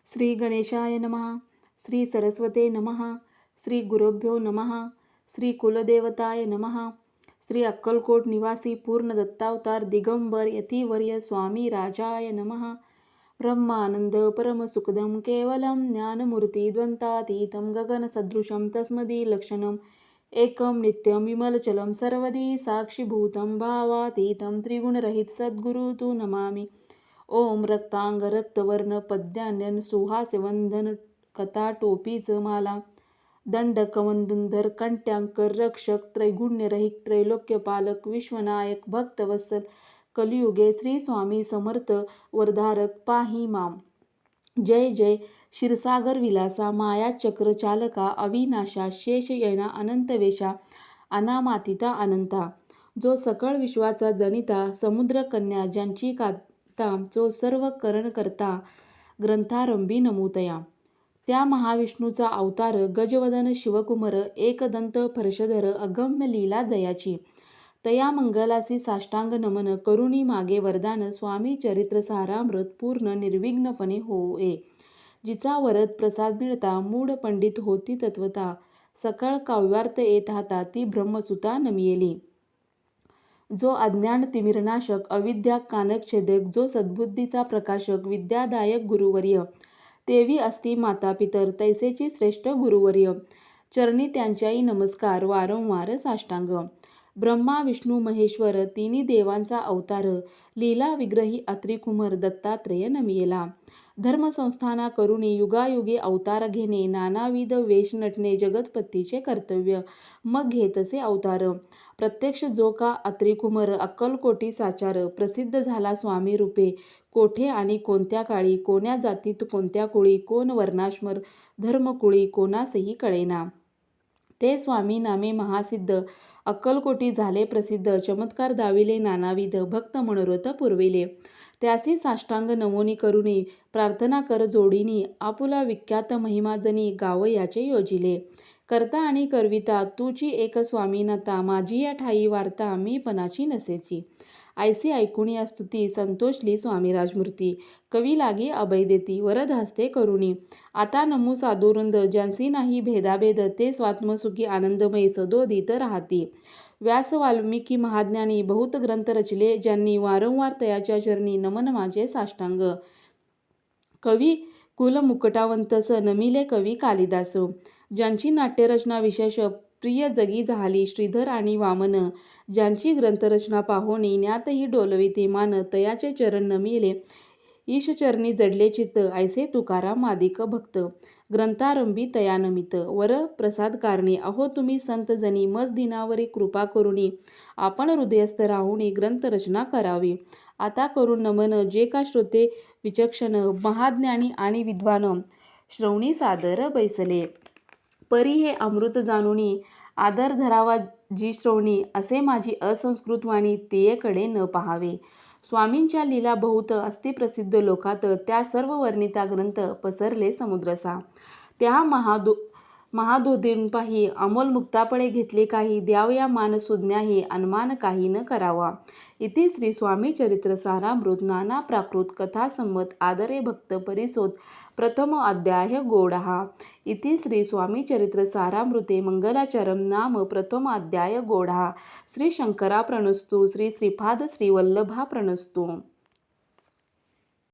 श्री गणेशाय नमः. श्री सरस्वते नमः. श्री गुरुभ्यो नमः. श्री कुलदेवताय नमः. श्री अक्कलकोट निवासी पूर्ण दत्तावतार दिगंबर यतिवर्य स्वामी राजाय नमः. ब्रह्मानंद परमसुखदं केवलं ज्ञानमूर्ती द्वंतातीतं गगनसदृशं तस्मदी लक्षणं एकं नित्यं विमलचलं सर्वदी साक्षीभूतं भावातीतं त्रिगुणरहित सद्गुरु तु नमामि. ओम रक्तांग रक्तवर्ण पद्यान्यन सुहास्य वंदन कथा टोपीच माला दंडकवंदुंधर कंट्यांकर रक्षक त्रैगुण्यरहित त्रैलोक्यपालक विश्वनायक भक्तवत्सल कलियुगे श्री स्वामी समर्थ वरधारक पाही माम. जय जय क्षीरसागर विलासा मायाचक्र चालका अविनाशा शेषयना अनंतवेशा अनामातीता अनंता. जो सकळ विश्वाचा जनिता समुद्र कन्या ज्यांची काता जो सर्व करण करता ग्रंथारंभी नमूतया. त्या महाविष्णूचा अवतार गजवदन शिवकुमर एकदंत फर्शधर अगम्य लीला जयाची. तया मंगलासी साष्टांग नमन करुणी मागे वरदान स्वामी चरित्र सारामृत पूर्ण निर्विघ्नपणे होये. जिचा वरद प्रसाद मिळता मूढ पंडित होती तत्वता सकळ काव्यार्थ येत हाता ती ब्रह्मसुता नमियेली. जो अज्ञान तिमिरनाशक अविद्या कानकछेदक जो सद्बुद्धीचा प्रकाशक विद्यादायक गुरुवर्य तेवी असती माता पितर तैसेची श्रेष्ठ गुरुवर्य. चरणी त्यांच्याही नमस्कार वारंवार साष्टांग. ब्रह्मा विष्णू महेश्वर तिन्ही देवांचा अवतार लीला विग्रही अत्रिकुमार दत्तात्रेय नमियेला. धर्मसंस्थाना करुणी युगायुगे अवतार घेणे नानाविध वेश नटणे जगतपतीचे कर्तव्य मग घेतसे अवतार. प्रत्यक्ष जो का अत्रिकुमार अक्कलकोटी साचार प्रसिद्ध झाला स्वामी रूपे कोठे आणि कोणत्या काळी कोण्या जातीत कोणत्या कुळी कोण वर्णाश्रम धर्मकुळी कोणासही कळेना. ते स्वामी नामे महासिद्ध अक्कलकोटी झाले प्रसिद्ध चमत्कार दाविले नानाविध भक्त मनोरथ पुरविले. त्यासी साष्टांग नमोनी करुणी प्रार्थना कर जोडीनी आपुला विख्यात महिमाजनी गाव याचे योजिले. करता आणि करविता तूची एक स्वामीनाथा माझी या ठाई वार्ता मी पणाची नसेची. ऐसी ऐकुणी स्तुती संतोषली स्वामी राजमूर्ती कवी लागी अभय देती वरद हस्ते करुणी. आता नमू साधुवृंद ज्यांसी नाही भेदाभेद ते स्वात्मसुखी आनंदमय सदोदित राहती. व्यास वाल्मिकी महाज्ञानी बहुत ग्रंथ रचले ज्यांनी वारंवार तयाच्या चरणी नमन माझे साष्टांग. कवी कुलमुकटावंतस नमिले कवी कालिदास ज्यांची नाट्यरचना विशेष प्रिय जगी झाली श्रीधर आणि वामन ज्यांची ग्रंथरचना पाहोनी ज्ञातही डोलविते मान तयाचे चरण नमिले ईशचरणी जडले चित्त ऐसे तुकाराम मादिक भक्त. ग्रंथारंभी तयानमित वर प्रसाद कारणे अहो तुम्ही संत जनी मज दिनावरी कृपा करुणी आपण हृदयस्थ राहुनी ग्रंथरचना करावी. आता करून नमन जे का श्रोते विचक्षण महाज्ञानी आणि विद्वान श्रवणी सादर बैसले. परी हे अमृत जाणुनी आदर धरावा जी श्रवणी असे माझी असंस्कृत वाणी तेयेकडे न पाहावे. स्वामींच्या लीला बहुत अस्ति प्रसिद्ध लोकात त्या सर्व वर्णिता ग्रंथ पसरले समुद्रसा. त्या महादोधींपाही अमोल मुक्तापळे घेतले काही द्यावया मान सुज्ञाही अनमान काही न करावा. इति श्री स्वामी चरित्र सारामृत नाना प्राकृत कथा संमत आदरे भक्त परिसोत प्रथम अध्याय गोडहा. इति श्री स्वामी चरित्र सारामृते मंगलाचरम नाम प्रथम अध्याय गोडहा. श्री शंकरा प्रणस्तु श्री श्रीपाद श्री वल्लभा प्रणस्तु.